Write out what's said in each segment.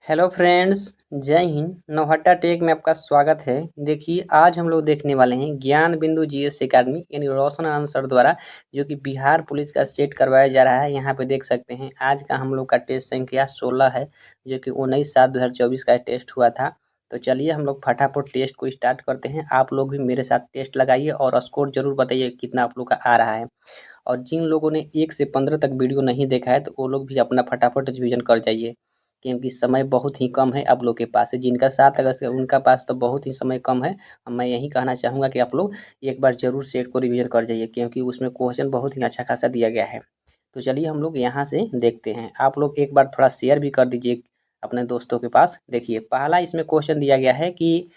Hello friends. जय Hind. Nauhatta take में आपका स्वागत है। देखिए आज हम लोग देखने वाले हैं ज्ञान बिंदु जीएस एकेडमी यानी रोशन आनंद सर द्वारा जो कि बिहार पुलिस का सेट करवाया जा रहा है। यहाँ पे देख सकते हैं आज का हम लोग का टेस्ट संख्या 16 है जो कि 19/7/2024 का टेस्ट हुआ था। तो चलिए हम लोग फटाफट टेस्ट को स्टार्ट करते हैं। आप लोग भी मेरे साथ टेस्ट लगाइए और स्कोर जरूर बताइए कितना आप लोग का आ रहा है। और जिन लोगों ने 1 से 15 तक वीडियो नहीं देखा है तो वो लोग भी अपना फटाफट रिवीजन कर जाइए, क्योंकि समय बहुत ही कम है आप लोग के पास। जिनका 7 अगस्त है उनका पास तो बहुत ही समय कम है। मैं यही कहना चाहूँगा कि आप लोग एक बार ज़रूर सेट को रिवीजन कर जाइए, क्योंकि उसमें क्वेश्चन बहुत ही अच्छा खासा दिया गया है। तो चलिए हम लोग यहाँ से देखते हैं। आप लोग एक बार थोड़ा शेयर भी कर दीजिए अपने दोस्तों के पास। देखिए पहला इसमें क्वेश्चन दिया गया है कि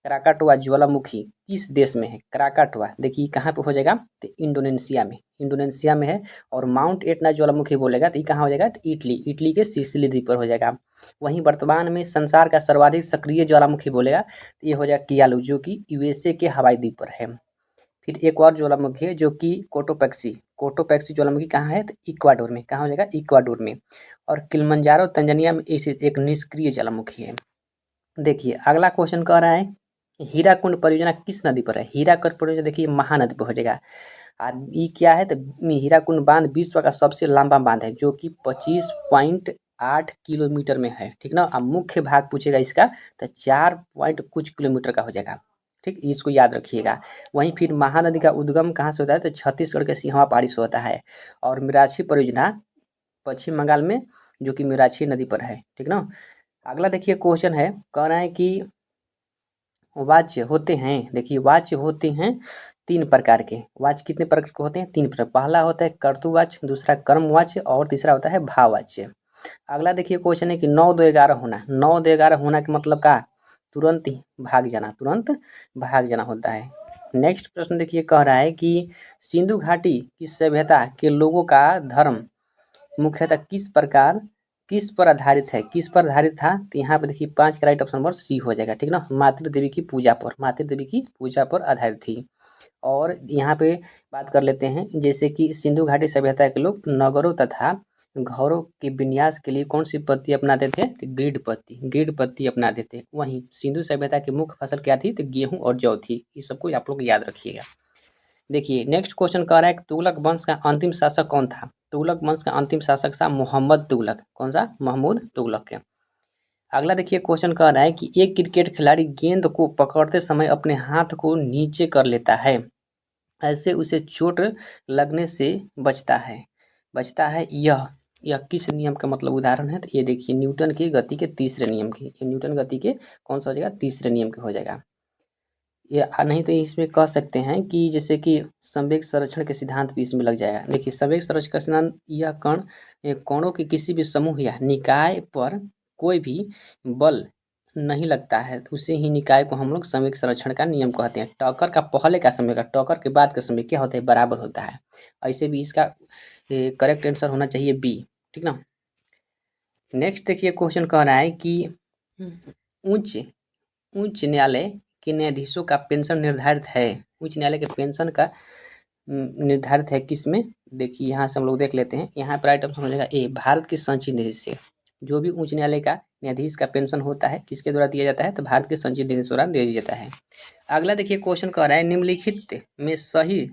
क्राकाटोआ ज्वालामुखी किस देश में है। क्राकाटोआ देखिए कहाँ पे हो जाएगा, तो इंडोनेशिया में, इंडोनेशिया में है। और माउंट एटना ज्वालामुखी बोलेगा तो ये कहाँ हो जाएगा, तो इटली, इटली के सिसिली द्वीप पर हो जाएगा। वहीं वर्तमान में संसार का सर्वाधिक सक्रिय ज्वालामुखी बोलेगा तो ये हो जाएगा कियालू, जो कि यूएसए के हवाई द्वीप पर है। फिर एक और ज्वालामुखी है जो कि कोटोपैक्सी, कोटोपैक्सी ज्वालामुखी कहाँ है, तो इक्वाडोर में। कहाँ हो जाएगा, इक्वाडोर में। और किलिमंजारो तंजानिया में स्थित एक निष्क्रिय ज्वालामुखी है। देखिए अगला क्वेश्चन कह रहा है हीराकुंड परियोजना किस नदी पर है। हीराकुंड परियोजना देखिए महानदी पर हो जाएगा। और ये क्या है, तो हीराकुंड बांध विश्व का सबसे लंबा बांध है जो कि 25.8 किलोमीटर में है। ठीक ना। अब मुख्य भाग पूछेगा इसका तो 4 पॉइंट कुछ किलोमीटर का हो जाएगा। ठीक, इसको याद रखिएगा। वहीं फिर महानदी का उद्गम कहाँ से होता है, तो छत्तीसगढ़ के सिंहवा पहाड़ी से होता है। और मिराक्षी परियोजना पश्चिम बंगाल में जो कि मिराक्षी नदी पर है। ठीक ना। अगला देखिए क्वेश्चन है, कह रहा है कि वाच्य होते हैं, देखिए वाच्य होते हैं 3 प्रकार के। वाच्य कितने प्रकार के होते हैं, 3 प्रकार। पहला होता है कर्तुवाच्य, दूसरा कर्मवाच्य और तीसरा होता है भाववाच्य। अगला देखिए क्वेश्चन है कि 9 2 11 होना, 9 2 11 होना के मतलब का, तुरंत ही भाग जाना, तुरंत भाग जाना होता है। नेक्स्ट प्रश्न देखिए कह रहा है कि सिंधु घाटी की सभ्यता के लोगों का धर्म मुख्यतः किस पर आधारित है, किस पर आधारित था, तो यहाँ पे देखिए 5 का राइट ऑप्शन नंबर सी हो जाएगा। ठीक ना। मातृ देवी की पूजा पर, मातृ देवी की पूजा पर आधारित थी। और यहाँ पे बात कर लेते हैं जैसे कि सिंधु घाटी सभ्यता के लोग नगरों तथा घरों के विन्यास के लिए कौन सी पद्धति अपनाते थे, तो ग्रिड पद्धति, ग्रिड पद्धति अपनाते थे। वहीं सिंधु सभ्यता की मुख्य फसल क्या थी, तो गेहूं और जौ थी। ये सबको आप लोग याद रखिएगा। देखिए नेक्स्ट क्वेश्चन कह रहा है कि तुगलक वंश का अंतिम शासक कौन था। तुगलक वंश का अंतिम शासक था मोहम्मद तुगलक। कौन सा, महमूद तुगलक के। अगला देखिए क्वेश्चन कह रहा है कि एक क्रिकेट खिलाड़ी गेंद को पकड़ते समय अपने हाथ को नीचे कर लेता है, ऐसे उसे चोट लगने से बचता है यह किस नियम का मतलब उदाहरण है, तो ये देखिए न्यूटन की गति के तीसरे नियम की, ये न्यूटन गति के कौन सा हो जाएगा, तीसरे नियम के हो जाएगा। ये नहीं तो इसमें कह सकते हैं कि जैसे कि संवेग संरक्षण के सिद्धांत भी इसमें लग जाएगा। देखिए संवेग संरक्षण का सिद्धांत, यह कणों के किसी भी समूह या निकाय पर कोई भी बल नहीं लगता है तो उसे ही निकाय को हम लोग संवेग संरक्षण का नियम कहते हैं। टक्कर का पहले का समय का टक्कर के बाद का समय क्या होता है, बराबर होता है। ऐसे भी इसका करेक्ट आंसर होना चाहिए बी। ठीक ना। नेक्स्ट देखिए क्वेश्चन कह रहा है कि उच्च उच्च न्यायालय के न्यायाधीशों का पेंशन निर्धारित है। उच्च न्यायालय के पेंशन का निर्धारित है किस में, देखिए यहाँ से हम लोग देख लेते हैं। यहाँ पर आइटम हो जाएगा ए, भारत के संचिव न्यायाधीश से। जो भी उच्च न्यायालय का न्यायाधीश का पेंशन होता है किसके द्वारा दिया जाता है, तो भारत के संचिव न्यायाधीश द्वारा दिया जाता है। अगला देखिए क्वेश्चन कह रहा है निम्नलिखित में सही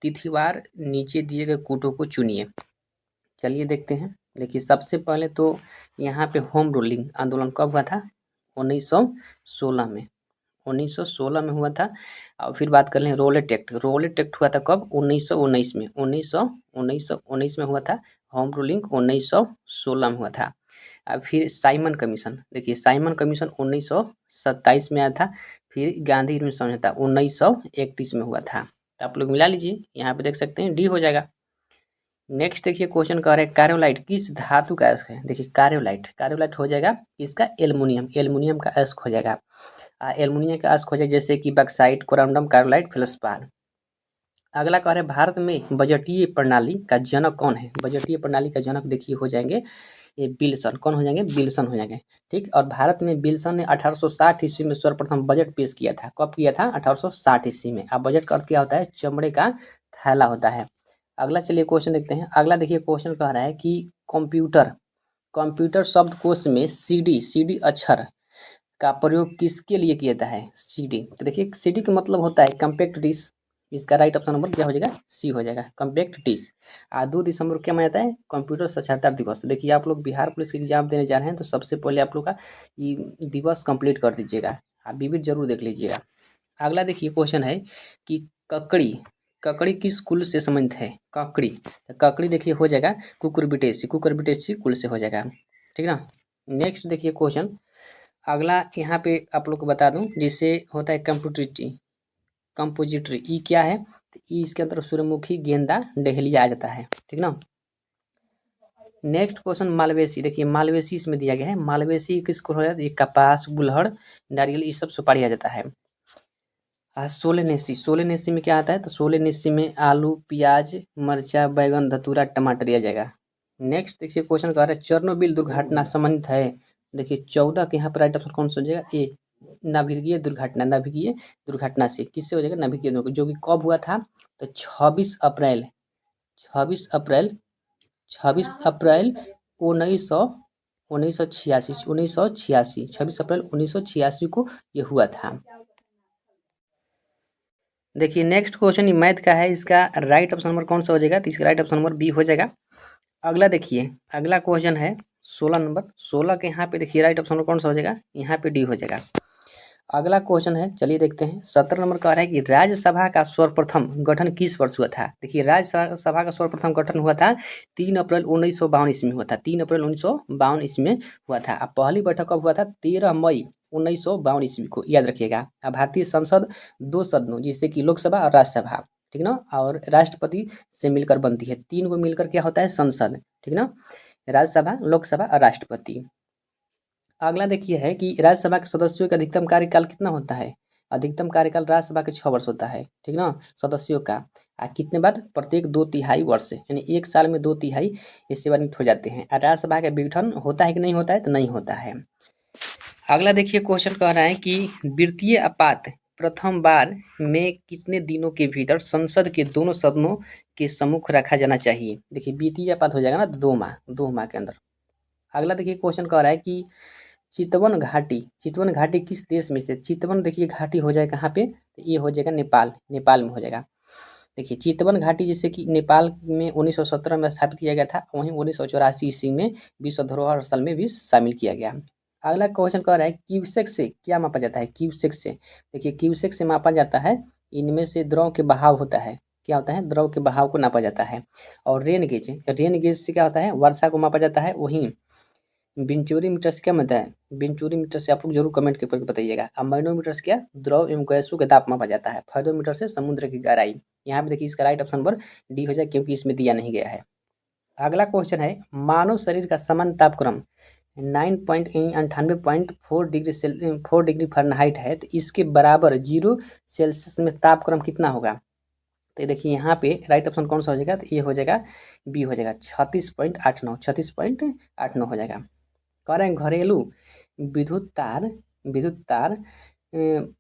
तिथिवार नीचे दिए गए कूटों को चुनिए। चलिए देखते हैं। देखिए सबसे पहले तो यहाँ पे होम रूलिंग आंदोलन कब हुआ था, 1916 में, 1916 में हुआ था। और फिर बात कर लें रोलेट एक्ट, रोलेट एक्ट हुआ था कब, 1919 में, 1919 में हुआ था। होम रूलिंग 1916 में हुआ था। अब फिर साइमन कमीशन, देखिए साइमन कमीशन 1927 में आया था। फिर गांधी निर्मित समझौता 1931 में हुआ था। तो आप लोग मिला लीजिए, यहाँ पे देख सकते हैं डी हो जाएगा। नेक्स्ट देखिए क्वेश्चन कह रहे हैं कार्योलाइट किस धातु का अयस्क है। देखिए कार्योलाइट, कार्योलाइट हो जाएगा इसका एल्युमिनियम, एल्युमिनियम का अयस्क हो जाएगा। एल्युमिनियम का अयस्क हो जाएगा जैसे कि बक्साइट, कोरंडम, कार्योलाइट, फेल्सपार। अगला कह रहे हैं भारत में बजटीय प्रणाली का जनक कौन है। बजटीय प्रणाली का जनक देखिए हो जाएंगे ये विल्सन। कौन हो जाएंगे, विल्सन हो जाएंगे। ठीक। और भारत में विल्सन ने 1860 ईस्वी में सर्वप्रथम बजट पेश किया था। कब किया था, 1860 ईस्वी में। अब बजट का अर्थ क्या होता है, चमड़े का थैला होता है। अगला चलिए क्वेश्चन देखते हैं। अगला देखिए क्वेश्चन कह रहा है कि कंप्यूटर कंप्यूटर शब्दकोश में सीडी अक्षर का प्रयोग किसके लिए किया जाता है? सीडी। तो देखिए सीडी का मतलब होता है कम्पैक्ट डिस्क। इसका राइट ऑप्शन नंबर क्या हो जाएगा? सी हो जाएगा, कम्पैक्ट डिस्क। आज 2 दिसंबर को क्या मनाया जाता है? कंप्यूटर साक्षरता दिवस। तो देखिए आप लोग बिहार पुलिस के एग्जाम देने जा रहे हैं तो सबसे पहले आप लोग का ये दिवस कंप्लीट कर दीजिएगा, आप विविध जरूर देख लीजिएगा। अगला देखिए क्वेश्चन है कि ककड़ी ककड़ी किस कुल से संबंधित है? ककड़ी, तो ककड़ी देखिए हो जाएगा कुकुरबिटेसी, कुकुरबिटेसी कुल से हो जाएगा, ठीक ना। नेक्स्ट देखिए क्वेश्चन, अगला यहाँ पे आप लोग को बता दूं, जिससे होता है कंपोजिटरी, ई क्या है? तो ई इसके अंदर सूर्यमुखी, गेंदा, डहेलिया आ जाता है, ठीक ना। नेक्स्ट क्वेश्चन मालवेसी, देखिए मालवेसी इसमें दिया गया है। मालवेसी किसको हो जाता है? ये कपास, गुलहड़, नारियल, ये सब सुपारी आ जाता है। सोलेनेसी, सोलेनेसी में क्या आता है? तो सोलेनेसी में आलू, प्याज, मरचा, बैगन, धतूरा, टमाटर आ जाएगा। नेक्स्ट देखिए क्वेश्चन कह रहा है चेरनोबिल दुर्घटना संबंधित है। देखिए 14 के यहाँ पर राइट ऑप्शन कौन सा हो जाएगा? ए, नाभिकीय दुर्घटना। नाभिकीय दुर्घटना से किससे हो जाएगा? नाभिकीय दुर्घटना, जो कि कब हुआ था? तो 26 अप्रैल 26 अप्रैल 26 अप्रैल 1986 26 अप्रैल 1986 को ये हुआ था। देखिए नेक्स्ट क्वेश्चन ये मैथ का है, इसका राइट ऑप्शन नंबर कौन सा हो जाएगा? तो इसका राइट ऑप्शन नंबर बी हो जाएगा। अगला देखिए, अगला क्वेश्चन है 16 नंबर। 16 के यहाँ पे देखिए राइट ऑप्शन नंबर कौन सा हो जाएगा? यहाँ पे डी हो जाएगा। अगला क्वेश्चन है, चलिए देखते हैं 17 नंबर कह रहा है कि राज्यसभा का सर्वप्रथम गठन किस वर्ष हुआ था? देखिए राज्यसभा का सर्वप्रथम गठन हुआ था 3 अप्रैल 1952 ईस्वी में हुआ था। 3 अप्रैल 1952 ईस्वी में हुआ था। अब पहली बैठक कब हुआ था? 13 मई 1952 ईस्वी को, याद रखिएगा। अब भारतीय संसद 2 सदनों, जिससे कि लोकसभा और राज्यसभा, ठीक ना, और राष्ट्रपति से मिलकर बनती है। 3 को मिलकर क्या होता है? संसद, ठीक ना, राज्यसभा, लोकसभा और राष्ट्रपति। अगला देखिए है कि राज्यसभा के सदस्यों का अधिकतम कार्यकाल कितना होता है? अधिकतम कार्यकाल राज्यसभा के 6 वर्ष होता है, ठीक ना, सदस्यों का। कितने बाद? प्रत्येक 2 तिहाई वर्ष, यानी 1 साल में 2 तिहाई ये सेवानिवृत्त हो जाते हैं। और राज्यसभा का विघटन होता है कि नहीं होता है? तो नहीं होता है। अगला देखिए क्वेश्चन कह रहा है कि वित्तीय आपात प्रथम बार में कितने दिनों के भीतर संसद के दोनों सदनों के सम्मुख रखा जाना चाहिए? देखिए वित्तीय आपात हो जाएगा ना 2 माह के अंदर। अगला देखिए क्वेश्चन कह रहा है कि चितवन घाटी किस देश में से? चितवन देखिए घाटी हो जाएगा कहाँ पे? तो ये हो जाएगा नेपाल में हो जाएगा। देखिए चितवन घाटी जैसे कि नेपाल में 1917 में स्थापित किया गया था, वहीं 1984 ईस्वी में विश्व धरोहर स्थल में भी शामिल किया गया। अगला क्वेश्चन कह रहा है क्यूसेक से क्या मापा जाता है? क्यूसेक से, देखिए क्यूसेक से मापा जाता है, इनमें से द्रव के बहाव होता है, क्या होता है? द्रव के बहाव को नापा जाता है। और रेन गेज से क्या होता है? वर्षा को मापा जाता है। वहीं बिंचूरी मीटर से क्या मिलता है? बिंचूरी मीटर से आप लोग जरूर कमेंट करके बताइएगा। अब मैनोमीटर से क्या? द्रव एवं गैसों का दाब मापा जाता है। फाइडोमीटर से समुद्र की गहराई। यहाँ पे देखिए इसका राइट ऑप्शन नंबर डी हो जाए, क्योंकि इसमें दिया नहीं गया है। अगला क्वेश्चन है मानव शरीर का सामान्य तापक्रम 4 डिग्री फ़ारेनहाइट है, तो इसके बराबर 0 सेल्सियस में तापक्रम कितना होगा? तो देखिए यहाँ पे राइट ऑप्शन कौन सा हो जाएगा? तो ये हो जाएगा बी हो जाएगा, 36.89 हो जाएगा। कह रहे हैं घरेलू विद्युत तार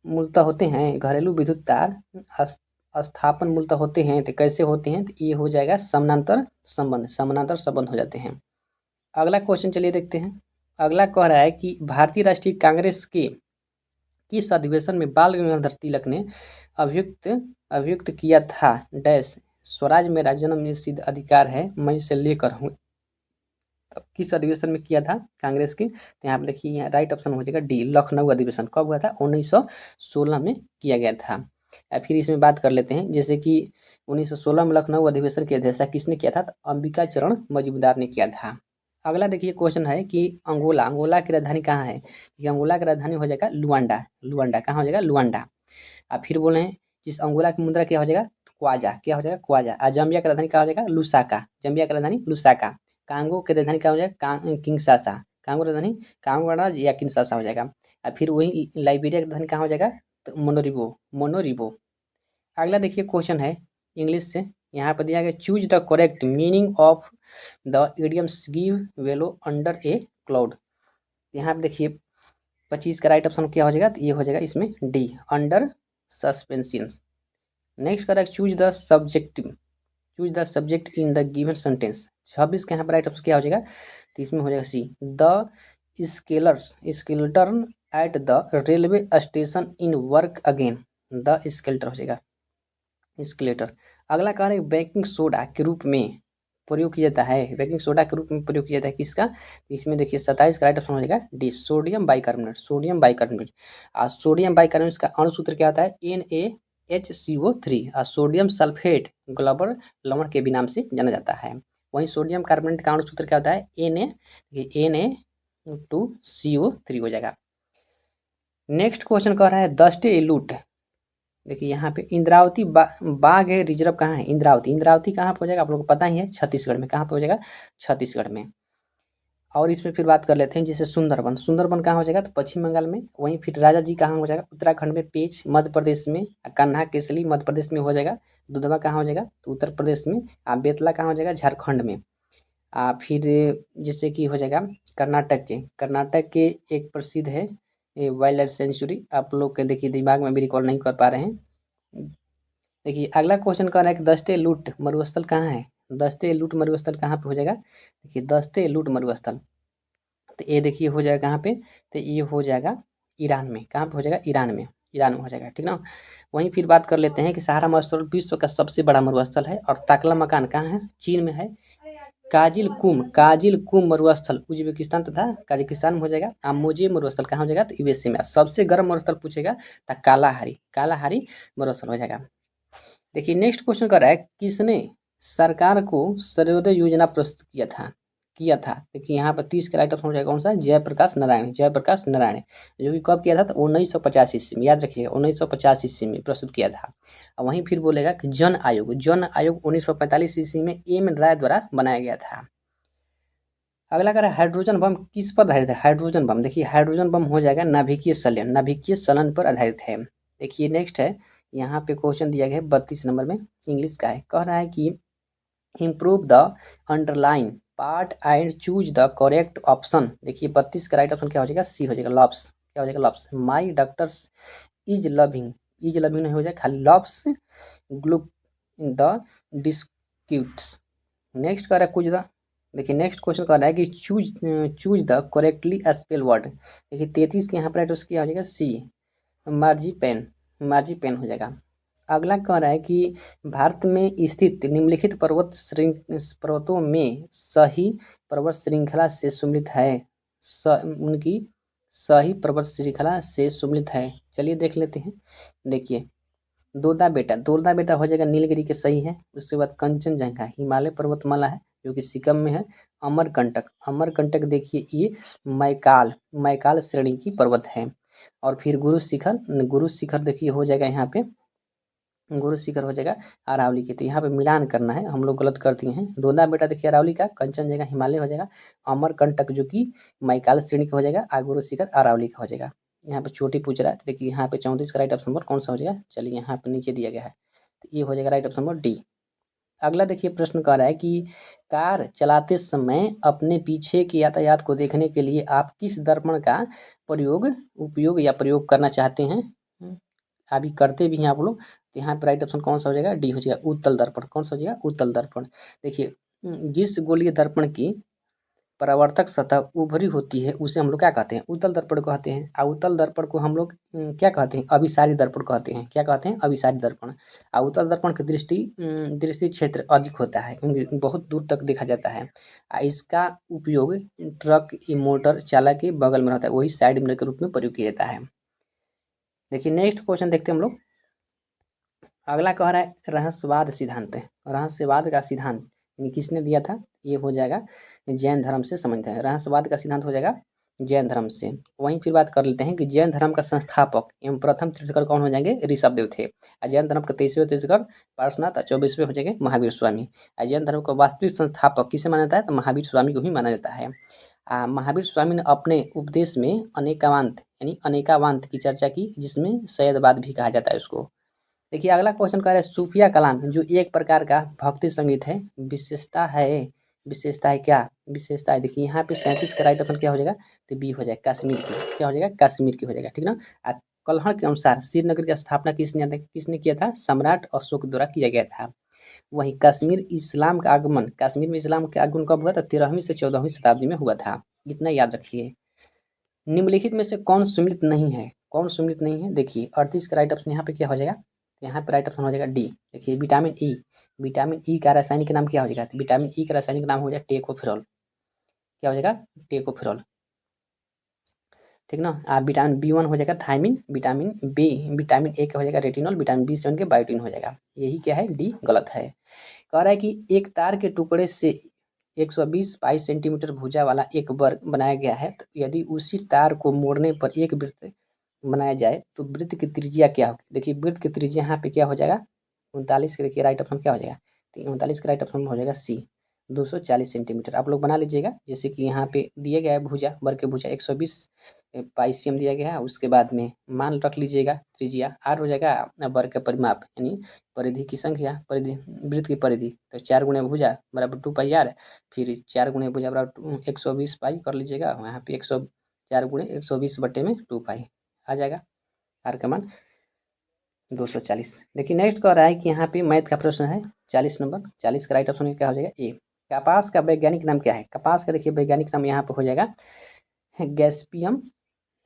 मूलतः होते हैं, घरेलू विद्युत तार स्थापन मूलतः होते हैं, तो कैसे होते हैं? तो ये हो जाएगा समानांतर संबंध हो जाते हैं। अगला क्वेश्चन चलिए देखते हैं। अगला कह रहा है कि भारतीय राष्ट्रीय कांग्रेस के किस अधिवेशन में बाल गंगाधर तिलक ने अभियुक्त किया था डैश स्वराज मेरा जन्म सिद्ध अधिकार है, मैं इसे लेकर हूँ? तो किस अधिवेशन में किया था कांग्रेस के? तो यहाँ पे देखिए यहाँ राइट ऑप्शन हो जाएगा डी, लखनऊ अधिवेशन। कब हुआ था? 1916 में किया गया था। फिर इसमें बात कर लेते हैं, जैसे कि 1916 में लखनऊ अधिवेशन की अध्यक्षता किसने किया था? तो अंबिका चरण मजूमदार ने किया था। अगला देखिए क्वेश्चन है कि अंगोला की राजधानी कहाँ है? ये अंगोला की राजधानी हो जाएगा लुआंडा। कहाँ हो जाएगा? लुआंडा। आप फिर बोले हैं जिस अंगोला की मुद्रा क्या हो जाएगा? क्वाजा। क्या हो जाएगा? क्वाजा। जाम्बिया की राजधानी क्या हो जाएगा? लुसाका। जाम्बिया की राजधानी लुसाका। कांगो की राजधानी क्या हो जाएगा? किंगसासा। कांगो राजधानी कांगो गणराज्य या किंगसासा हो जाएगा। और फिर वही लाइबेरिया की राजधानी कहाँ हो जाएगा? तो मोनोरिबो। अगला देखिए क्वेश्चन है इंग्लिश से, यहाँ पर दिया गया choose the correct meaning of the idioms give वेलो अंडर ए क्लाउड। यहाँ पे देखिए 25 का राइट ऑप्शन क्या हो जाएगा? तो ये हो जाएगा इसमें D, under suspension. Next correct choose the subject in the given sentence. 26 के यहाँ पर राइट ऑप्शन क्या हो जाएगा? तो तो इसमें हो जाएगा सी। The skeleton at the railway station in work again, the skeleton हो जाएगा स्केलेटर। अगला कह रहे हैं बेकिंग सोडा के रूप में प्रयोग किया जाता है, बेकिंग सोडा के रूप में प्रयोग किया जाता है किसका, इसमें देखिए 27 का राइट ऑप्शन हो जाएगा D, sodium bicarbonate, sodium bicarbonate. Sodium bicarbonate का अणु सूत्र क्या होता है, NaHCO3। सोडियम सल्फेट ग्लोबल लवण के भी नाम से जाना जाता है। वहीं सोडियम कार्बोनेट का अणु सूत्र क्या होता है, Na2CO3 हो जाएगा। नेक्स्ट क्वेश्चन कह रहा है दस्ते एलूट, देखिए यहाँ पे इंद्रावती बाघ है रिजर्व कहाँ है, इंद्रावती, इंद्रावती कहाँ पे हो जाएगा आप लोगों को पता ही है, छत्तीसगढ़ में। कहाँ पे हो जाएगा, छत्तीसगढ़ में। और इसमें फिर बात कर लेते हैं जैसे सुंदरबन, सुंदरबन कहाँ हो जाएगा, तो पश्चिम बंगाल में। वहीं फिर राजा जी कहाँ हो जाएगा, उत्तराखंड में। पेच मध्य प्रदेश में। कान्हा केसली मध्य प्रदेश में हो जाएगा। दुधवा कहाँ हो जाएगा, तो उत्तर प्रदेश में। बेतला कहाँ हो जाएगा, झारखंड में। फिर जैसे कि हो जाएगा कर्नाटक के एक प्रसिद्ध है वाइल्ड लाइफ सेंचुरी, आप लोग के देखिए दिमाग में भी रिकॉल नहीं कर पा रहे हैं। देखिए अगला क्वेश्चन कर रहा है कि दस्ते लूट मरुस्थल कहाँ है, दस्ते लूट मरुस्थल कहाँ पे हो जाएगा, देखिए दस्ते लूट मरुस्थल, तो ये देखिए हो जाएगा कहाँ पे, तो ये हो जाएगा ईरान में। कहाँ पे हो जाएगा, ईरान में, ईरान में हो जाएगा, ठीक ना। वहीं फिर बात कर लेते हैं कि सहारा मरुस्थल विश्व का सबसे बड़ा मरुस्थल है। और ताकला मकान कहाँ है, चीन में है। काजिल कुम मरुस्थल उज्बेकिस्तान तथा काजाकिस्तान में हो जाएगा। मोजे मरुस्थल कहाँ हो जाएगा, तो यूएसए में। सबसे गर्म मरुस्थल पूछेगा तो कालाहारी मरुस्थल हो जाएगा। देखिए नेक्स्ट क्वेश्चन कर रहा है किसने सरकार को सर्वोदय योजना प्रस्तुत किया था। देखिए यहाँ पर 30 का राइट ऑप्शन हो जाएगा कौन सा, जयप्रकाश नारायण, जो कि कब किया था, तो 1950 ईस्वी में, याद रखिएगा 1950 ईस्वी में प्रस्तुत किया था। और वहीं फिर बोलेगा कि जन आयोग 1945 ईस्वी में एम राय द्वारा बनाया गया था। अगला कह रहा है हाइड्रोजन बम किस पर आधारित है, हाइड्रोजन बम, देखिए हाइड्रोजन बम हो जाएगा नाभिकीय संयंत्र पर आधारित है। देखिए नेक्स्ट है, यहाँ पे क्वेश्चन दिया गया है 32 नंबर में, इंग्लिश का है। कह रहा है कि improve the underline part and choose the correct option. देखिए 32 का राइट ऑप्शन क्या हो जाएगा, सी हो जाएगा, लव्स, क्या हो जाएगा, loves. My doctors is loving नहीं हो जाएगा, खाली लव्स ग्लू द डिस्क्यूट्स। नेक्स्ट कह रहा है कुछ द, देखिए नेक्स्ट क्वेश्चन कह रहा है कि choose the correctly spell word. देखिए 33 के यहाँ पर राइट क्या हो जाएगा, सी, मार्जीपेन हो जाएगा। अगला कह रहा है कि भारत में स्थित निम्नलिखित पर्वतों में सही पर्वत श्रृंखला से सुमिलित है, उनकी सही पर्वत श्रृंखला से सुमिलित है। चलिए देख लेते हैं। देखिए दोरदा बेटा हो जाएगा नीलगिरी के, सही है। उसके बाद कंचनजंगा हिमालय पर्वतमाला है जो कि सिक्किम में है। अमरकंटक देखिए ये मैकाल श्रेणी की पर्वत है। और फिर गुरु शिखर देखिए हो जाएगा यहाँ पे, गुरु शिखर हो जाएगा अरावली की। तो यहाँ पे मिलान करना है, हम लोग गलत कर दिए हैं। दोरदा बेटा देखिए अरावली का, कंचनजंगा हिमालय हो जाएगा, अमरकंटक जो कि मैकाल श्रेणी का हो जाएगा, और गुरु शिखर अरावली का हो जाएगा। यहाँ पे छोटी पूछ रहा है, देखिए यहाँ पे 34 का राइट ऑप्शन नंबर कौन सा हो जाएगा, चलिए यहाँ पे नीचे दिया गया है, तो ये हो जाएगा राइट ऑप्शन नंबर डी। अगला देखिए प्रश्न कह रहा है कि कार चलाते समय अपने पीछे के यातायात को देखने के लिए आप किस दर्पण का प्रयोग करना चाहते हैं, अभी करते भी हैं आप लोग। तो यहाँ पर राइट ऑप्शन कौन सा हो जाएगा, डी हो जाएगा, उत्तल दर्पण। कौन सा हो जाएगा, उत्तल दर्पण। देखिए जिस गोलीय दर्पण की परावर्तक सतह उभरी होती है उसे हम लोग क्या कहते हैं, उत्तल दर्पण कहते हैं। अवतल दर्पण को हम लोग क्या कहते हैं, अभिसारी दर्पण कहते हैं। क्या कहते हैं, अभिसारी दर्पण। अवतल दर्पण की दृष्टि क्षेत्र अधिक होता है, बहुत दूर तक देखा जाता है। इसका उपयोग ट्रक मोटर चालक के बगल में रहता है, वही साइड मिरर के रूप में प्रयोग किया जाता है। देखिए नेक्स्ट क्वेश्चन देखते हैं हम लोग। अगला कह रहा है रहस्यवाद का सिद्धांत किसने दिया था, ये हो जाएगा जैन धर्म से संबंधित है। रहस्यवाद का सिद्धांत हो जाएगा जैन धर्म से। वहीं फिर बात कर लेते हैं कि जैन धर्म का संस्थापक एवं प्रथम तीर्थकर कौन हो जाएंगे, ऋषभदेव थे। जैन धर्म का 23वें तीर्थकर पार्श्वनाथ, 24वें हो जाएंगे महावीर स्वामी। जैन धर्म का वास्तविक संस्थापक किसे माना जाता है, तो महावीर स्वामी को ही माना जाता है। महावीर स्वामी ने अपने उपदेश में अनेकावांत की चर्चा की, जिसमें सैयदवाद भी कहा जाता है उसको। देखिए अगला क्वेश्चन कह रहा है सूफिया कलाम जो एक प्रकार का भक्ति संगीत है, विशेषता है क्या, विशेषता है। देखिए यहाँ पे 37 का राइट ऑप्शन क्या हो जाएगा, तो बी हो जाएगा कश्मीर की, क्या हो जाएगा, कश्मीर की हो जाएगा, ठीक ना। कल्हड़ के अनुसार श्रीनगर की स्थापना किसने किया था, सम्राट अशोक द्वारा किया गया था। वहीं कश्मीर में इस्लाम का आगमन कब हुआ था? 13वीं से 14वीं शताब्दी में हुआ था। इतना याद रखिए। निम्नलिखित में से कौन सुमिलित नहीं है? कौन सुमिलित नहीं है? देखिए 38 का राइट ऑप्शन यहाँ पे क्या हो जाएगा? यहाँ पे राइट ऑप्शन हो जाएगा डी। देखिए विटामिन ई, विटामिन ई का रासायनिक नाम क्या हो जाएगा? विटामिन ई का रासायनिक नाम हो जाएगा टेकोफेरॉल। क्या हो जाएगा? टेकोफेरॉल। ठीक ना। विटामिन बी1 हो जाएगा थायमिन, विटामिन ए का हो जाएगा रेटिनॉल, विटामिन बी7 के बायोटिन हो जाएगा। यही क्या है? डी गलत है। कह रहा है कि एक तार के टुकड़े से 120 पाई सेंटीमीटर भुजा वाला एक वर्ग बनाया गया है, तो यदि उसी तार को मोड़ने पर एक वृत्त बनाया जाए तो वृत्त की त्रिज्या क्या होगी? देखिए वृत्त की त्रिज्या यहाँ पे क्या हो जाएगा? 39 के देखिए राइट ऑप्शन क्या हो जाएगा? तो 39 का राइट ऑप्शन हो जाएगा सी, 240 सेंटीमीटर। आप लोग बना लीजिएगा। जैसे कि यहाँ पे दिया गया है भुजा, वर्ग के भुजा 120 पाइसियम दिया गया है। उसके बाद में मान रख लीजिएगा त्रिज्या आर हो जाएगा, वर्ग का परिमाप यानी परिधि की संख्या, परिधि वृत्त की परिधि, तो 4 गुणे भुजा बराबर 2 पाई आर, फिर 4 गुणे भुजा बराबर 120 पाई कर लीजिएगा। यहाँ पे 104 गुणे 120 बटे में 2 पाई आ जाएगा। आर का मान 240। देखिए नेक्स्ट कह रहा है कि यहाँ पे मैथ का प्रश्न है 40 नंबर। 40 का राइट ऑप्शन क्या हो जाएगा? ए। कपास का वैज्ञानिक नाम क्या है? कपास का देखिए वैज्ञानिक नाम यहाँ पे हो जाएगा गैस्पियम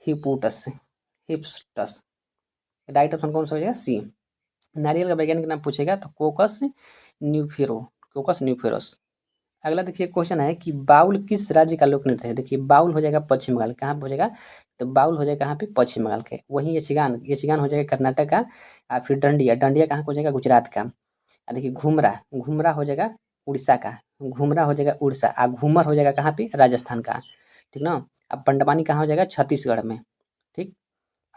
हिप्पोटस, हिप्सटस। राइट ऑप्शन कौन सा हो जाएगा? सी। नारियल का वैज्ञानिक नाम पूछेगा तो कोकस न्यूफेरो, कोकस न्यूफेरस। अगला देखिए क्वेश्चन है कि बाउल किस राज्य का लोक नृत्य है? देखिए बाउल हो जाएगा पश्चिम बंगाल। कहाँ पे हो जाएगा? तो बाउल हो जाएगा कहाँ पे? पश्चिम बंगाल के। वहीं यक्षगान हो जाएगा कर्नाटक का। और फिर डंडिया कहाँ का हो जाएगा? गुजरात का। देखिए घुमरा हो जाएगा उड़ीसा का। घुमरा हो जाएगा उड़ीसा। घूमर हो जाएगा कहाँ पे? राजस्थान का। ठीक ना। अब पंडवानी कहाँ हो जाएगा? छत्तीसगढ़ में। ठीक।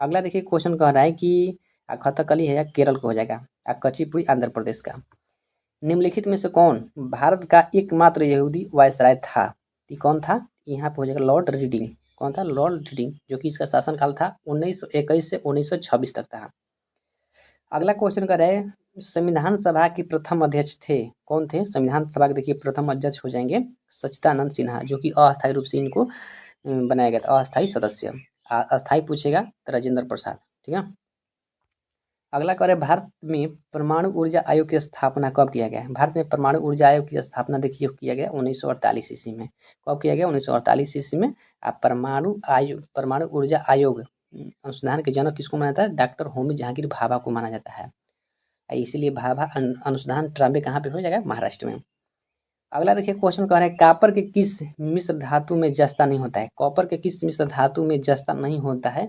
अगला देखिए क्वेश्चन कह रहा है कि कथकली है या केरल का हो जाएगा। कुचिपुड़ी आंध्र प्रदेश का। निम्नलिखित में से कौन भारत का एकमात्र यहूदी वायसराय था? ये कौन था? यहाँ पे हो जाएगा लॉर्ड रीडिंग। कौन था? लॉर्ड रीडिंग, जो कि इसका शासनकाल था 1921 से 1926 तक था। अगला क्वेश्चन कर रहे हैं संविधान सभा के प्रथम अध्यक्ष थे। कौन थे संविधान सभा के? देखिए प्रथम अध्यक्ष हो जाएंगे सच्चिदानंद सिन्हा, जो कि अस्थायी रूप से इनको बनाया गया था, अस्थायी सदस्य। अस्थायी पूछेगा तो राजेंद्र प्रसाद। ठीक है। अगला कह रहे हैं भारत में परमाणु ऊर्जा आयोग की स्थापना कब किया गया है? भारत में परमाणु ऊर्जा आयोग की स्थापना देखिए किया गया 1948 ईस्वी में। कब किया गया? 1948 ईस्वी में। परमाणु ऊर्जा आयोग अनुसंधान के जनक किसको माना जाता है? डॉक्टर होमी जहांगीर भाभा को माना जाता है। इसीलिए भाभा अनुसंधान ट्राम्बे कहाँ पे हो जाएगा? महाराष्ट्र में। अगला देखिए क्वेश्चन कह रहा है कॉपर के किस मिश्र धातु में जस्ता नहीं होता है? कॉपर के किस मिश्र धातु में जस्ता नहीं होता है?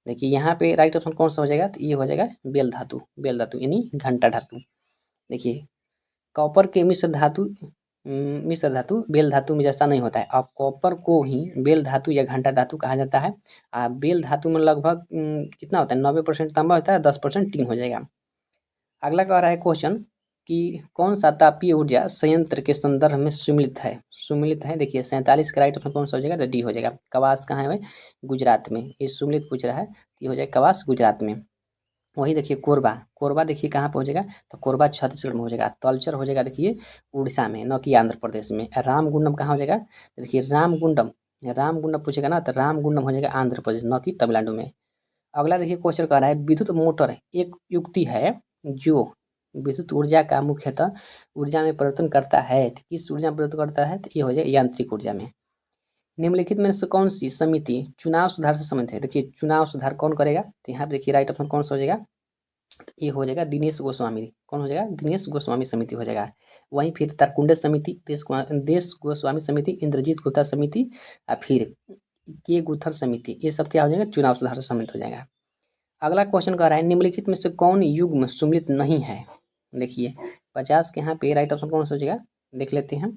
देखिए यहाँ पे राइट ऑप्शन कौन सा हो जाएगा? तो ये हो जाएगा बेल धातु, यानी घंटा धातु। देखिए कॉपर के मिश्र धातु बेल धातु में जैसा नहीं होता है। अब कॉपर को ही बेल धातु या घंटा धातु कहा जाता है। बेल धातु में लगभग कितना होता है? 90% तांबा होता है, 10% टीन हो जाएगा। अगला कह रहा है क्वेश्चन कि कौन सा तापीय ऊर्जा संयंत्र के संदर्भ में सुमिलित है? देखिए 47 का राइट ऑप्शन कौन सा हो जाएगा? तो डी हो जाएगा। कवास कहाँ है? गुजरात में। ये सुमिलित पूछ रहा है, ये हो जाएगा कवास गुजरात में। वही देखिए कोरबा देखिए कहाँ पे हो जाएगा? तो कोरबा छत्तीसगढ़ में हो जाएगा। तलचर हो जाएगा देखिए उड़ीसा में, न कि आंध्र प्रदेश में। रामगुंडम कहाँ हो जाएगा? तो देखिए रामगुंडम पूछेगा ना, तो रामगुंडम हो जाएगा आंध्र प्रदेश, न कि तमिलनाडु में। अगला देखिए क्वेश्चन कह रहा है विद्युत मोटर एक युक्ति है जो विद्युत ऊर्जा का मुख्यतः ऊर्जा में परिवर्तन करता है। तो किस ऊर्जा में परिवर्तन करता है? तो ये हो जाएगा यांत्रिक ऊर्जा में। निम्नलिखित में से कौन सी समिति चुनाव सुधार से संबंधित है? देखिए चुनाव सुधार कौन करेगा? तो यहाँ पे देखिए राइट ऑप्शन कौन सा हो जाएगा? तो ये हो जाएगा दिनेश गोस्वामी। कौन हो जाएगा? दिनेश गोस्वामी समिति हो जाएगा। वहीं फिर तारकुंडे समिति, देश गोस्वामी समिति, इंद्रजीत गुप्ता समिति, और फिर के गुथर समिति, ये सब क्या हो जाएगा? चुनाव सुधार से संबंधित हो जाएगा। अगला क्वेश्चन कह रहा है निम्नलिखित में से कौन युग्म सुमिलित नहीं है? देखिए 50 के यहाँ पे राइट ऑप्शन कौन सा हो जाएगा? देख लेते हैं।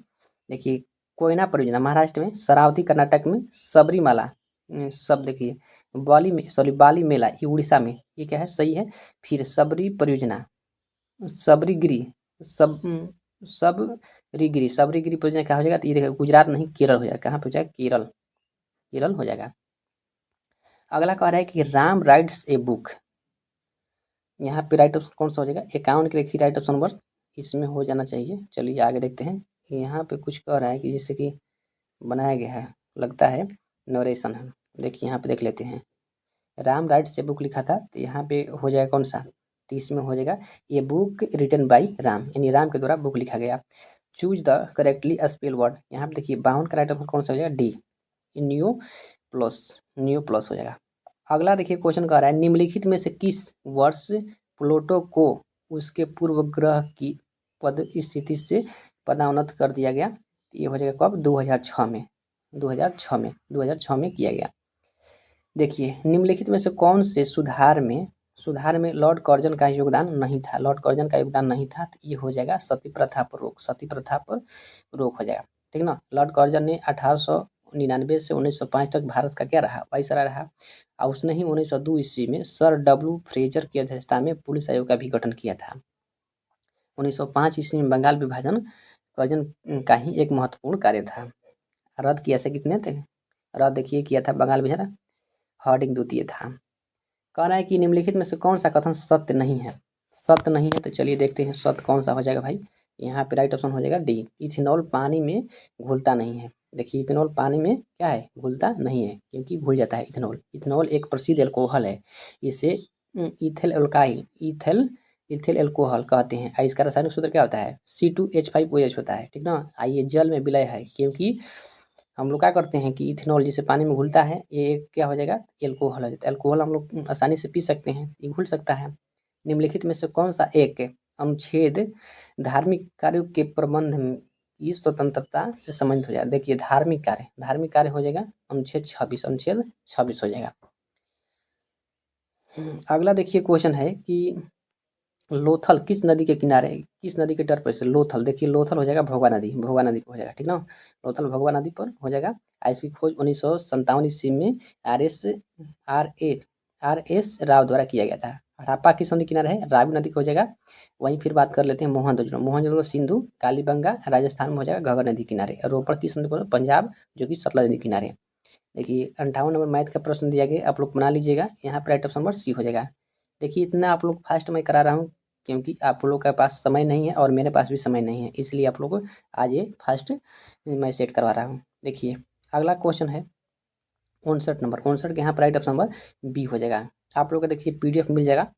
देखिए कोयना परियोजना महाराष्ट्र में, शरावती कर्नाटक में, सबरीमाला सब देखिए बाली मेला ये उड़ीसा में। ये क्या है? सही है। फिर सबरीगिरी सबरीगिरी परियोजना क्या हो जाएगा? तो ये देखिए गुजरात नहीं केरल हो जाएगा। कहाँ पे हो जाएगा? केरल हो जाएगा। अगला कह रहा है कि राम राइट्स ए बुक। यहाँ पे राइट ऑप्शन कौन सा हो जाएगा? 51 के देखिए राइट ऑप्शन नंबर इसमें हो जाना चाहिए। चलिए आगे देखते हैं। यहाँ पे कुछ कह रहा है कि जैसे कि बनाया गया है, लगता है नरेशन है। देखिए यहाँ पे देख लेते हैं। राम राइट्स ए बुक लिखा था, तो यहाँ पे हो जाएगा कौन सा? तो इसमें हो जाएगा a book written by Ram, यानी राम के द्वारा बुक लिखा गया। Choose the correctly spell word, यहाँ पे देखिए 52 का राइट आंसर कौन सा हो जाएगा, D, new plus, new plus हो जाएगा। अगला देखिए क्वेश्चन कह रहा है निम्नलिखित में से किस वर्ष प्लूटो को उसके पूर्व ग्रह की पद स्थिति से पदोन्नत कर दिया गया। ये हो जाएगा कब, 2006 में, 2006 में किया गया। देखिए निम्नलिखित में से कौन से सुधार में लॉर्ड कर्जन का योगदान नहीं था, लॉर्ड कर्जन का योगदान नहीं था, तो ये हो जाएगा सती प्रथा पर रोक, सती प्रथा पर रोक हो जाएगा, ठीक ना। लॉर्ड कर्जन ने 1899 से 1905 तक भारत का क्या रहा, वाइसराय रहा, और उसने ही 1902 ईस्वी में सर डब्ल्यू फ्रेजर की अध्यक्षता में पुलिस आयोग का भी गठन किया था। 1905 ईस्वी में बंगाल विभाजन कर्जन का ही एक महत्वपूर्ण कार्य था। रद्द किया से कितने थे, रद्द देखिए किया था बंगाल विभाजन, हार्डिंग द्वितीय था। कह रहा है कि निम्नलिखित में से कौन सा कथन सत्य नहीं है, सत्य नहीं है, तो चलिए देखते हैं सत्य कौन सा हो जाएगा भाई। यहाँ पे राइट ऑप्शन हो जाएगा डी, इथेनॉल पानी में घुलता नहीं है। देखिए इथेनॉल पानी में क्या है, घुलता नहीं है, क्योंकि घुल जाता है इथेनॉल। इथेनॉल एक प्रसिद्ध एल्कोहल है, इसे इथेल एल्काइल इथेल एल्कोहल कहते हैं। और इसका रासायनिक सूत्र क्या होता है, C2H5OH होता है, ठीक ना। ये जल में विलय है, क्योंकि हम लोग क्या करते हैं कि इथेनॉल जिसे पानी में घुलता है, ये क्या हो जाएगा, एल्कोहल हो जाता है। एल्कोहल हम लोग आसानी से पी सकते हैं, ये घुल सकता है। निम्नलिखित में से कौन सा एक अनुच्छेद धार्मिक कार्यों के प्रबंध की स्वतंत्रता से संबंधित हो जाएगा। देखिए धार्मिक कार्य हो जाएगा अनुच्छेद 26 हो जाएगा। अगला देखिए क्वेश्चन है कि लोथल किस नदी के किनारे, किस नदी के तट पर से, लोथल देखिए लोथल हो जाएगा भोगवा नदी पर हो जाएगा, ठीक ना। लोथल भोगवा नदी पर हो जाएगा। इसकी खोज 1957 ईस्वी में आर एस राव द्वारा किया गया था। हड़प्पा किस नदी किनारे है, रावी नदी का हो जाएगा। वहीं फिर बात कर लेते हैं मोहनजोदड़ो सिंधु कालीबंगा राजस्थान में हो जाएगा घगर नदी किनारे। रोपड़ किस नदी पर, पंजाब, जो कि सतलज नदी किनारे। देखिए 58 नंबर मैथ का प्रश्न दिया गया, आप लोग बना लीजिएगा। यहाँ पर राइट ऑप्शन नंबर सी हो जाएगा। देखिए इतना आप लोग फास्ट मैं करा रहा हूँ, क्योंकि आप लोग के पास समय नहीं है और मेरे पास भी समय नहीं है, इसलिए आप लोग आज ये फास्ट मैं सेट करवा रहा हूँ। देखिए अगला क्वेश्चन है 59 के, यहाँ पर राइट ऑप्शन नंबर बी हो जाएगा। आप लोग का देखिए PDF मिल जाएगा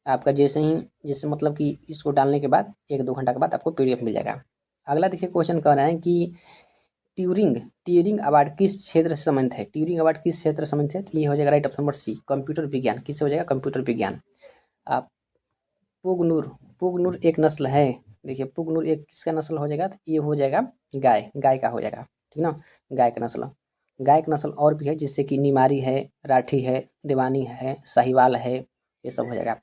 आपका, जैसे मतलब कि इसको डालने के बाद 1-2 घंटा के बाद आपको PDF मिल जाएगा। अगला देखिए क्वेश्चन कह रहे हैं कि ट्यूरिंग अवार्ड किस क्षेत्र से संबंधित है, ट्यूरिंग अवार्ड किस क्षेत्र से संबंधित है, तो ये हो जाएगा right option number C, computer विज्ञान। किससे हो जाएगा, कंप्यूटर विज्ञान। आप पुगनूर एक नस्ल है। देखिए पुगनूर एक किसका नस्ल हो जाएगा, तो ये हो जाएगा गाय का हो जाएगा, ठीक ना। गाय का नस्ल और भी है, जिससे कि निमारी है, राठी है, दीवानी है, साहिवाल है, ये सब हो जाएगा।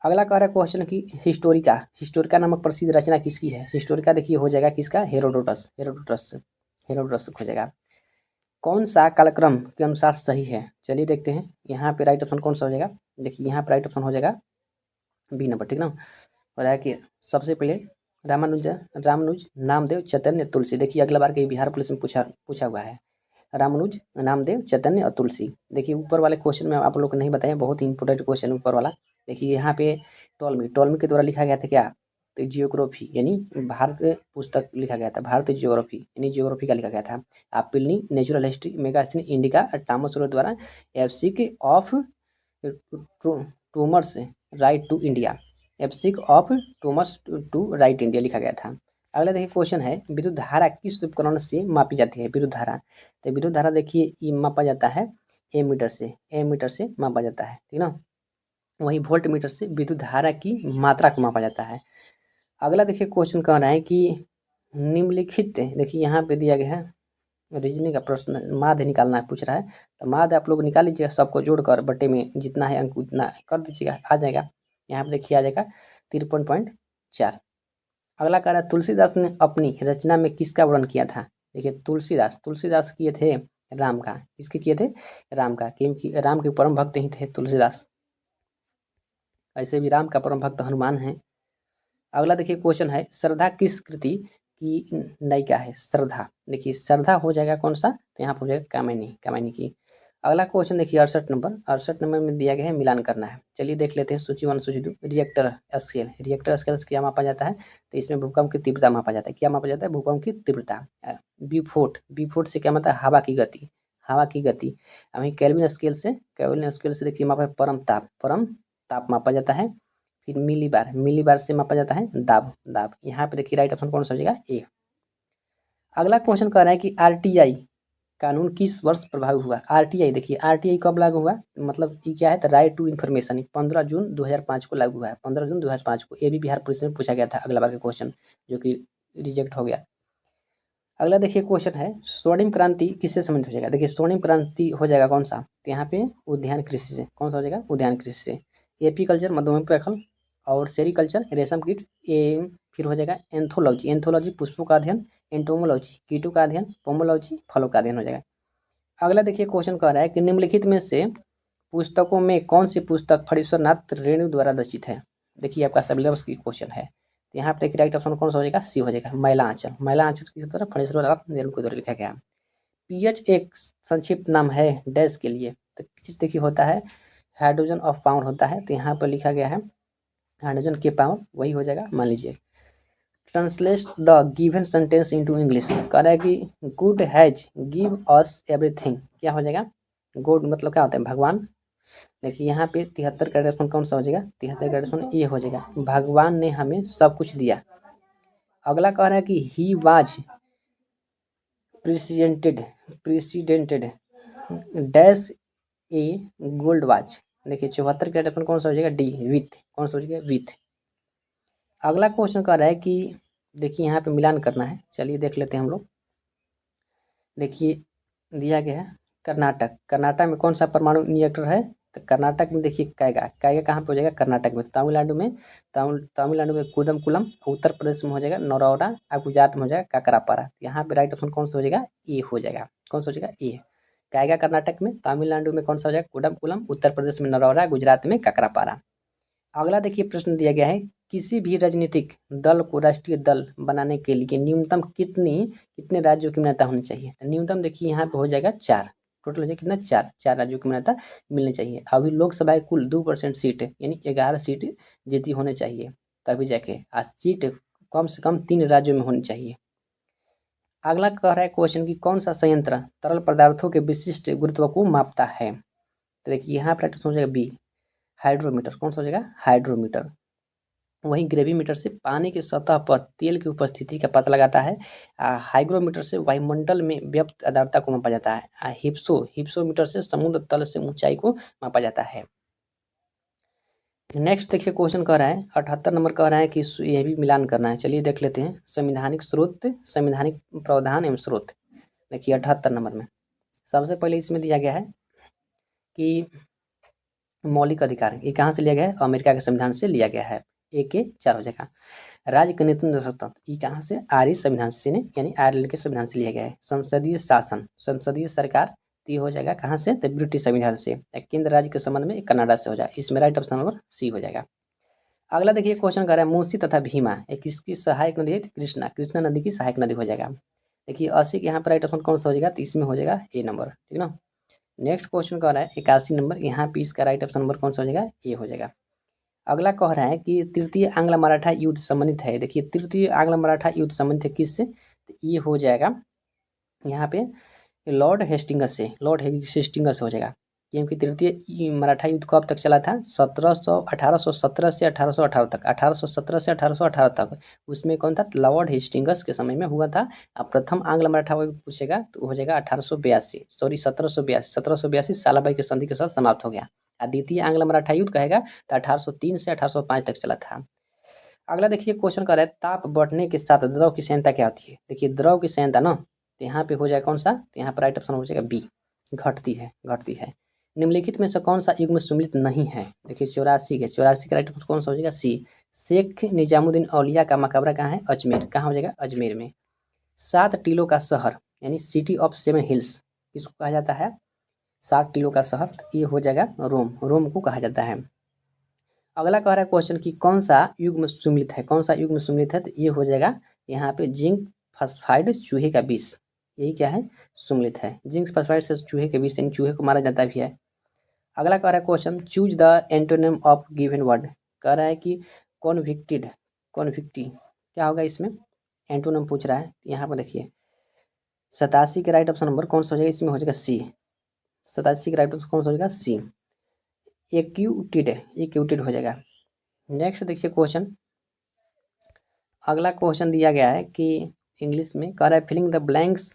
अगला कह रहा है क्वेश्चन कि हिस्टोरिका नामक प्रसिद्ध रचना किसकी है। हिस्टोरिका देखिए हो जाएगा किसका, हेरोडोटस हो जाएगा। कौन सा कालक्रम के अनुसार सही है, चलिए देखते हैं। यहाँ पे राइट ऑप्शन कौन सा हो जाएगा, देखिए यहाँ पे राइट ऑप्शन हो जाएगा बी नंबर, ठीक ना। हो रहा है कि सबसे पहले रामानुज नामदेव चैतन्य तुलसी। देखिए अगला बार के बिहार पुलिस में पूछा हुआ है, रामानुज नामदेव चैतन्य और तुलसी। देखिए ऊपर वाले क्वेश्चन में आप लोग को नहीं बताया, बहुत ही इंपॉर्टेंट क्वेश्चन ऊपर वाला। देखिए यहाँ पे टॉलमी के द्वारा लिखा गया था क्या, तो जियोग्राफी यानी भारत पुस्तक लिखा गया था, भारतीय जियोग्राफी यानी जियोग्राफी का लिखा गया था। आप Pliny natural history, Megasthenes Indica, Thomas Roe द्वारा एफसिक ऑफ टूमर्स राइट टू इंडिया, एफसिक ऑफ टूमर्स टू राइट इंडिया लिखा गया था। अगला देखिए क्वेश्चन है विद्युत धारा किस उपकरण से मापी जाती है, विद्युत धारा। तो विद्युत धारा देखिए ये मापा जाता है एमीटर से मापा जाता है, ठीक ना। वहीं वोल्ट मीटर से विद्युत धारा की मात्रा को मापा जाता है। अगला देखिए क्वेश्चन कह रहा है कि निम्नलिखित, देखिए यहाँ पे दिया गया है रीजनिंग का प्रश्न, माध्य निकालना पूछ रहा है। तो माध्य आप लोग निकाल लीजिएगा, सबको जोड़कर बटे में जितना है अंक उतना कर दीजिएगा, आ जाएगा। यहाँ पे देखिए आ जाएगा 53.4। अगला कह रहा है तुलसीदास ने अपनी रचना में किसका वर्णन किया था। देखिए तुलसीदास किए थे राम का, किसके किए थे, राम का, क्योंकि राम के परम भक्त ही थे तुलसीदास। ऐसे भी राम का परम भक्त हनुमान है। अगला देखिए क्वेश्चन है श्रद्धा किस कृति की नायिका है, श्रद्धा। देखिए श्रद्धा हो जाएगा कौन सा, तो यहाँ पर हो जाएगा कामिनी की। अगला क्वेश्चन देखिए 68 नंबर में दिया गया है मिलान करना है। चलिए देख लेते हैं सूची 1 सूची 2। रिएक्टर स्केल से क्या मापा जाता है, तो इसमें भूकंप की तीव्रता मापा जाता है। क्या मापा जाता है, भूकंप की तीव्रता। बीफोट से क्या मतलब हवा की गति। वहीं केल्विन स्केल से देखिए मापा परम ताप मापा जाता है। फिर मिलीबार, मिलीबार से मापा जाता है दाब, दाब। यहाँ पे देखिए राइट ऑप्शन कौन सा हो जाएगा, ए। अगला क्वेश्चन कह रहा है कि आरटीआई कानून किस वर्ष प्रभावी हुआ। आरटीआई देखिए, आरटीआई कब लागू हुआ, मतलब ये क्या है, तो राइट टू इन्फॉर्मेशन 15 जून 2005 को लागू हुआ है, 15 जून 2005 को। ये भी बिहार पुलिस में पूछा गया था अगला बार का क्वेश्चन, जो कि रिजेक्ट हो गया। अगला देखिए क्वेश्चन है, स्वर्णिम क्रांति किससे संबंधित हो जाएगा। देखिए स्वर्णिम क्रांति हो जाएगा कौन सा, तो यहाँ पे उद्यान कृषि से। कौन सा हो जाएगा, उद्यान कृषि से। एपी कल्चर मधुमक्खी प्रखल और सेरीकल्चर रेशम कीट। ए फिर हो जाएगा एंथोलॉजी, एंथोलॉजी पुष्पों का अध्ययन। एंटोमोलॉजी कीटों का अध्ययन। पोमोलॉजी फलों का अध्ययन हो जाएगा। अगला देखिए क्वेश्चन कह रहा है कि निम्नलिखित में से पुस्तकों में कौन सी पुस्तक फणीश्वर नाथ रेणु द्वारा रचित है। देखिए आपका सिलेबस की क्वेश्चन है, तो यहाँ पे देखिए राइट ऑप्शन कौन सा हो जाएगा, सी हो जाएगा, महिला आंचल। महिला आंचल किस तरह फणीश्वर नाथ रेणु के द्वारा लिखा गया। पीएच एक संक्षिप्त नाम है डैश के लिए, तो पीएच देखिए होता है हाइड्रोजन ऑफ पावर होता है, तो यहाँ पर लिखा गया है हाइड्रोजन के पावर, वही हो जाएगा। मान लीजिए translate the given sentence into English, कह रहा है कि good has give us everything, क्या हो जाएगा, गुड मतलब क्या होता है, भगवान। देखिए यहाँ पे 73 का रेस्पॉन्स कौन सा हो जाएगा, 73 का रेस्पॉन्स ये हो जाएगा, भगवान ने हमें सब कुछ दिया। अगला कह रहा है कि he was presented dash a gold watch. देखिए 74 का रेस्पॉन्स कौन सा हो जाएगा, डी विथ। कौन सा हो जाएगा, विथ। अगला क्वेश्चन कह रहा है कि देखिए यहाँ पे मिलान करना है, चलिए देख लेते हैं हम लोग। देखिए दिया गया है कर्नाटक, कर्नाटक में कौन सा परमाणु रिएक्टर है, तो कर्नाटक में देखिए कैगा, कैगा कहाँ पे हो जाएगा, कर्नाटक में। तमिलनाडु में तमिलनाडु में कूदमकुलम, उत्तर प्रदेश में हो जाएगा नौरौरा, और गुजरात में हो जाएगा काकरापारा। यहाँ पे राइट ऑप्शन कौन सा हो जाएगा, ए हो जाएगा। कौन सा हो जाएगा, ए। कैगा कर्नाटक में, तमिलनाडु में कौन सा हो जाएगा, कूदमकुलम, उत्तर प्रदेश में नौरौरा, गुजरात में काकरापारा। अगला देखिए प्रश्न दिया गया है, किसी भी राजनीतिक दल को राष्ट्रीय दल बनाने के लिए न्यूनतम कितने राज्यों की मान्यता होनी चाहिए। न्यूनतम देखिए यहाँ पे हो जाएगा 4, टोटल हो जाएगा कितना, 4 राज्यों की मान्यता मिलनी चाहिए। अभी लोकसभा की कुल 2% सीट यानी 11 सीट जीती होनी चाहिए, तभी जाके आज सीट कम से कम 3 राज्यों में होनी चाहिए। अगला कह रहा है क्वेश्चन की कौन सा संयंत्र तरल पदार्थों के विशिष्ट गुरुत्व को मापता है। तो देखिए यहाँ पर हो जाएगा बी, हाइड्रोमीटर। कौन सा हो जाएगा, हाइड्रोमीटर। वहीं ग्रेविमीटर से पानी की सतह पर तेल की उपस्थिति का पता लगाता है। हाइग्रोमीटर से वायुमंडल में व्याप्त आर्द्रता को मापा जाता है। हिप्सोमीटर से समुद्र तल से ऊंचाई को मापा जाता है। नेक्स्ट देखिए क्वेश्चन कह रहा है 78 नंबर कह रहा है कि यह भी मिलान करना है, चलिए देख लेते हैं। संवैधानिक स्रोत, संवैधानिक प्रावधान एवं स्रोत। देखिए 78 नंबर में सबसे पहले इसमें दिया गया है कि मौलिक अधिकार, ये कहाँ से लिया गया है, अमेरिका के संविधान से लिया गया है। ए के 4 हो जाएगा। राज्य के नेतृत्व स्वतंत्र, ये कहाँ से, आर्य संविधान से ने यानी आयरलैंड के संविधान से लिया गया है। संसदीय शासन, संसदीय सरकार, ये हो जाएगा कहाँ से, तो ब्रिटिश संविधान से। केंद्र राज्य के संबंध में कनाडा से हो जाएगा। इसमें राइट ऑप्शन नंबर सी हो जाएगा। अगला देखिए क्वेश्चन कर रहा है मूसी तथा भीमा एक किसकी सहायक नदी है, कृष्णा, कृष्णा नदी की सहायक नदी हो जाएगा। देखिए 80 के यहाँ पर राइट ऑप्शन कौन सा हो जाएगा, तो इसमें हो जाएगा ए नंबर, ठीक ना। नेक्स्ट क्वेश्चन कह रहा है 81 नंबर, यहाँ पे इसका राइट ऑप्शन नंबर कौन सा हो जाएगा, ए हो जाएगा। अगला कह रहा है कि तृतीय आंग्ल मराठा युद्ध संबंधित है। देखिए तृतीय आंग्ल मराठा युद्ध संबंधित है किससे, तो ये हो जाएगा यहाँ पे लॉर्ड हेस्टिंगस से, लॉर्ड हेस्टिंगस हो जाएगा। क्योंकि तृतीय मराठा युद्ध कब तक चला था, 1817 से 1818 तक, 1817 से 1818 तक। उसमें कौन था, लॉर्ड हेस्टिंगस के समय में हुआ था। अब प्रथम आंग्ल मराठा पूछेगा तो हो जाएगा 1882, सॉरी 1782 सालाबाई की संधि के साथ समाप्त हो गया। और द्वितीय आंग्ल मराठा युद्ध कहेगा तो 1803 से 1805 तक चला था। अगला देखिए क्वेश्चन कर रहा है ताप बढ़ने के साथ द्रव की सांद्रता क्या होती है। देखिए द्रव की सांद्रता ना, तो यहाँ पे हो जाएगा कौन सा, तो यहाँ पर राइट ऑप्शन हो जाएगा बी, घटती है, घटती है। निम्नलिखित में से कौन सा युग्म सम्मिलित नहीं है। देखिए 84 के, 84 का राइट ऑप्शन कौन सा हो जाएगा, सी। शेख निजामुद्दीन औलिया का मकबरा कहाँ है, अजमेर, कहाँ हो जाएगा, अजमेर में। 7 टीलों का शहर यानी सिटी ऑफ 7 हिल्स किसको कहा जाता है, 7 टीलों का शहर, ये हो जाएगा रोम, रोम को कहा जाता है। अगला कह रहा है क्वेश्चन की कौन सा युग्म सम्मिलित है, कौन सा युग्म सम्मिलित है, तो ये हो जाएगा यहाँ पे जिंक फॉस्फाइड चूहे का विष, यही क्या है, सम्मिलित है। जिंक फॉस्फाइड से चूहे के विष यानी चूहे को मारा जाता भी है। अगला कह रहा है question choose the antonym of given word, कह रहा है कि कॉन्विक्टेड, कॉन्विक्टी क्या होगा इसमें, एंटोनिम पूछ रहा है। यहाँ पर देखिए 87 के राइट ऑप्शन नंबर कौन सा हो जाएगा, इसमें हो जाएगा सी। 87 के राइट ऑप्शन कौन सा हो जाएगा, सी। एक्यूटेड, एक्यूटेड हो जाएगा। नेक्स्ट देखिए क्वेश्चन, अगला क्वेश्चन दिया गया है कि इंग्लिश में कह रहा है filling the blanks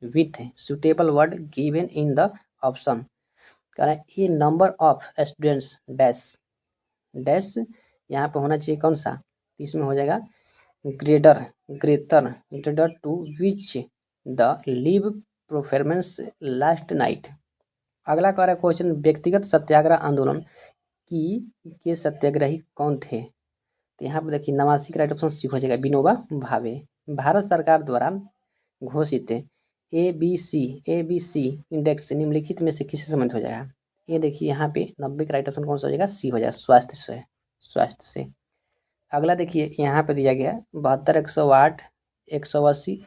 with suitable word given in the option. कह रहा है ये number of students dash dash यहाँ पे होना चाहिए कौन सा, इसमें हो जाएगा greater greater greater to which the live performance last night. अगला कह रहा है क्वेश्चन व्यक्तिगत सत्याग्रह आंदोलन की के सत्याग्रही कौन थे। तो यहाँ पर देखिए 89 का राइट ऑप्शन सी हो जाएगा विनोबा भावे। भारत सरकार द्वारा घोषित ABC इंडेक्स निम्नलिखित में से किससे संबंधित हो जाएगा। ये देखिए यहाँ पे 90 का राइट ऑप्शन कौन सा हो जाएगा, सी हो जाएगा, स्वास्थ्य से। अगला देखिए यहाँ पे दिया गया 72, 108,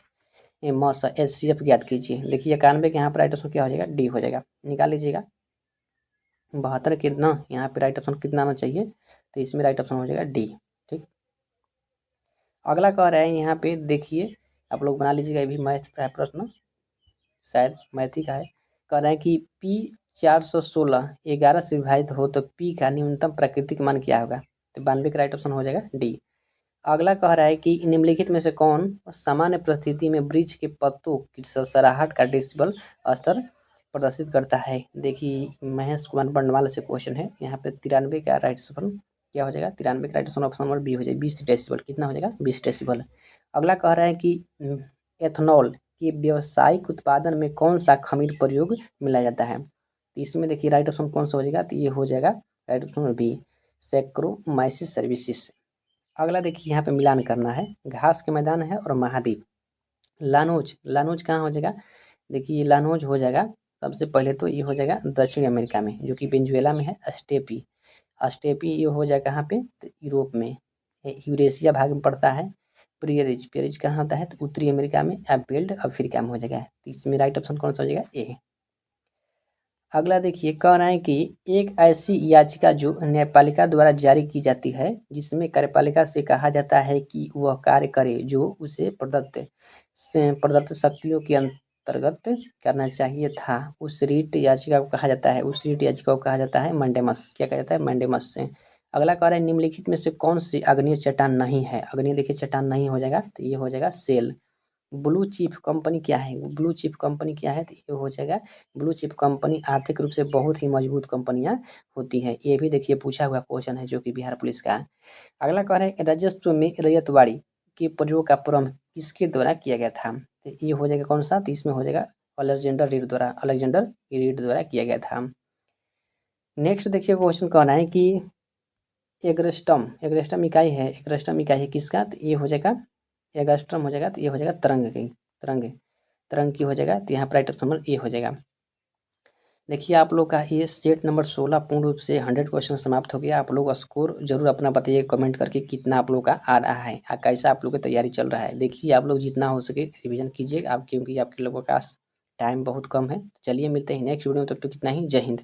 180 HCF ज्ञात कीजिए। देखिए 91 के यहाँ पर राइट ऑप्शन क्या हो जाएगा, डी हो जाएगा, निकाल लीजिएगा। 72 कितना यहाँ पे राइट ऑप्शन कितना आना चाहिए, तो इसमें राइट ऑप्शन हो जाएगा डी। ठीक, अगला कह रहा है यहाँ पे देखिए आप लोग बना लीजिएगा, ये भी मैथ का है प्रश्न, शायद मैथ ही का है। कह रहा है कि P416 11 से विभाजित हो तो P का न्यूनतम प्राकृतिक मान क्या होगा। तो 92 का राइट ऑप्शन हो जाएगा डी। अगला कह रहा है कि निम्नलिखित में से कौन सामान्य परिस्थिति में वृक्ष के पत्तों की सरसराहट का डेसिबल स्तर प्रदर्शित करता है। देखिए महेश कुमार बंडवाल से क्वेश्चन है। यहाँ पे 93 का राइट ऑप्शन क्या हो जाएगा, 93 का right option option number B हो जाएगा, 20 डेसिबल। कितना हो जाएगा, 20 डेसिबल। अगला कह रहा है कि एथनॉल के व्यावसायिक उत्पादन में कौन सा खमीर प्रयोग मिलाया जाता है। तो इसमें देखिए राइट ऑप्शन कौन सा हो जाएगा, तो ये हो जाएगा right option B, saccharomyces cerevisiae. अगला देखिए यहाँ पे मिलान करना है, घास के मैदान है और महाद्वीप। लानोज कहाँ हो जाएगा, देखिए लानोज हो जाएगा सबसे पहले तो ये हो जाएगा दक्षिण अमेरिका में, जो कि वेनेजुएला में है। अस्टेपी ये हो जाएगा कहाँ पे, तो यूरोप में, यूरेशिया भाग में पड़ता है। पेरिज कहाँ होता है, तो उत्तरी अमेरिका में। बेल्ट अफ्रीका में हो जाएगा। तो इसमें राइट ऑप्शन कौन सा हो जाएगा, ए। अगला देखिए कह रहा है कि एक ऐसी याचिका जो न्यायपालिका द्वारा जारी की जाती है जिसमें कार्यपालिका से कहा जाता है कि वह कार्य करे जो उसे प्रदत्त शक्तियों के अंतर्गत करना चाहिए था, उस रीट याचिका को कहा जाता है, मैंडेमस। क्या कहा जाता है, मैंडेमस से। अगला कह रहा है निम्नलिखित में से कौन सी अग्निय चट्टान नहीं है। अग्निय देखिए चट्टान नहीं हो जाएगा, तो ये हो जाएगा सेल। ब्लू चिप कंपनी क्या है, तो ये हो जाएगा ब्लू चिप कंपनी आर्थिक रूप से बहुत ही मजबूत कंपनियां होती हैं। ये भी देखिए पूछा हुआ क्वेश्चन है जो कि बिहार पुलिस का है। अगला कह रहे हैं राजस्व में रैयतवाड़ी के प्रयोग का प्रारंभ किसके द्वारा किया गया था। तो ये हो जाएगा कौन सा, तो इसमें हो जाएगा अलेक्जेंडर रीड द्वारा किया गया था। नेक्स्ट देखिए क्वेश्चन कहना है कि एग्रेस्टम इकाई है किसका, तो ये हो जाएगा एगस्ट्रम हो जाएगा, तो ये हो जाएगा तरंग की हो जाएगा। तो यहाँ पर राइट ऑप्शन नंबर ए हो जाएगा। देखिए आप लोग का ये सेट नंबर 16 पूर्ण रूप से 100 क्वेश्चन समाप्त हो गया। आप लोग स्कोर जरूर अपना बताइए कमेंट करके कितना आप लोग का आ रहा है, कैसा आप लोग की तैयारी चल रहा है। देखिए आप लोग जितना हो सके रिवीजन कीजिए, आप क्योंकि आपके लोगों का टाइम बहुत कम है। चलिए मिलते हैं नेक्स्ट वीडियो में, तब तक कितना ही, जय हिंद।